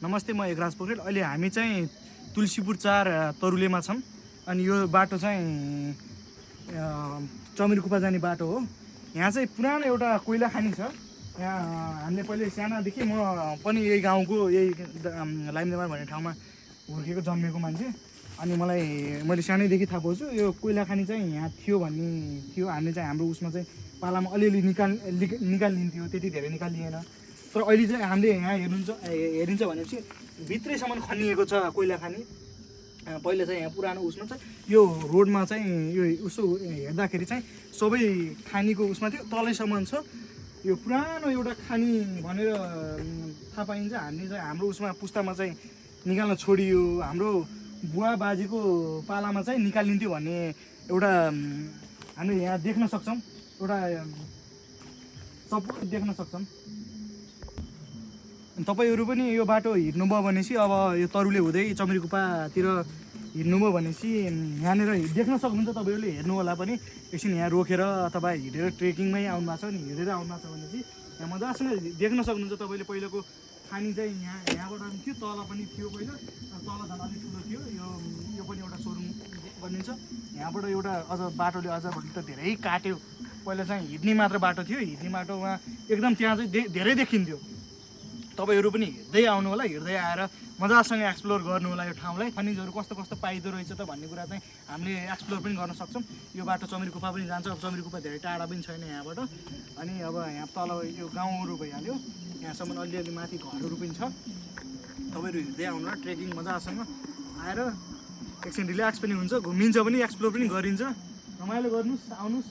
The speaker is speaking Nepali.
नमस्ते, म एकराज पोखरेल। अहिले हामी चाहिँ तुलसीपुर 4 तरुलेमा छौँ। अनि यो बाटो चाहिँ चमिरकुपा जाने बाटो हो। यहाँ चाहिँ पुरानो एउटा कोइला खानी छ। यहाँ हामीले पहिले सानादेखि म पनि यही गाउँको यही लाइमदेमार भन्ने ठाउँमा हुर्केको जन्मेको मान्छे। अनि मैले सानैदेखि थाहा पाउँछु यो कोइला खानी चाहिँ यहाँ थियो भन्ने थियो। हामीले चाहिँ हाम्रो उसमा चाहिँ पालामा अलिअलि निकालिन्थ्यो, त्यति धेरै निकालिएन। तर अहिले चाहिँ हामीले यहाँ हेरिन्छ भनेपछि भित्रैसम्म खनिएको छ कोइला खानी। पहिला चाहिँ यहाँ पुरानो उसमा चाहिँ यो रोडमा चाहिँ यो उसो हेर्दाखेरि चाहिँ सबै खानीको उसमा थियो, तलैसम्म छ। यो पुरानो एउटा खानी भनेर थाहा पाइन्छ। हामीले चाहिँ हाम्रो उसमा पुस्तामा चाहिँ निकाल्न छोडियो। हाम्रो बुवा बाजेको पालामा चाहिँ निकालिन्थ्यो भन्ने एउटा हामीले यहाँ देख्न सक्छौँ, एउटा सपोर्ट देख्न सक्छौँ। तपाईँहरू पनि यो बाटो हिँड्नुभयो भनेपछि अब यो तरुले हुँदै चमिरकुपातिर हिँड्नुभयो भनेपछि यहाँनिर देख्न सक्नुहुन्छ। तपाईँहरूले हेर्नु होला पनि एकछिन यहाँ रोकेर अथवा हिँडेर ट्रेकिङमै आउनु भएको छ नि, हिँडेर आउनु भएको छ भनेपछि यहाँ मजासँग देख्न सक्नुहुन्छ। तपाईँले पहिलाको खानी चाहिँ यहाँबाट थियो, तल पनि थियो। पहिला तल झन् अलिक ठुलो थियो। यो पनि एउटा सोरुम बनिन्छ। यहाँबाट एउटा अझ बाटोले अझ त धेरै काट्यो। पहिला चाहिँ हिँड्ने मात्र बाटो थियो। हिँड्ने बाटोमा एकदम त्यहाँ चाहिँ धेरै देखिन्थ्यो। तपाईँहरू पनि हिँड्दै आउनु होला, हिँड्दै आएर मजासँग एक्सप्लोर गर्नु होला यो ठाउँलाई। खनिजहरू कस्तो कस्तो पाइदो रहेछ त भन्ने कुरा चाहिँ हामीले एक्सप्लोर पनि गर्न सक्छौँ। यो बाटो चमिरकुपा पनि जान्छ। अब चमिरकुपा धेरै टाढा पनि छैन यहाँबाट। अनि अब यहाँ तल यो गाउँहरू भइहाल्यो, यहाँसम्म अलिअलि माथि घरहरू पनि छ। तपाईँहरू हिँड्दै आउनु होला, ट्रेकिङ मजासँग आएर एकछिन रिल्याक्स पनि हुन्छ, घुमिन्छ पनि, एक्सप्लोर पनि गरिन्छ। रमाइलो गर्नुहोस्, आउनुहोस्।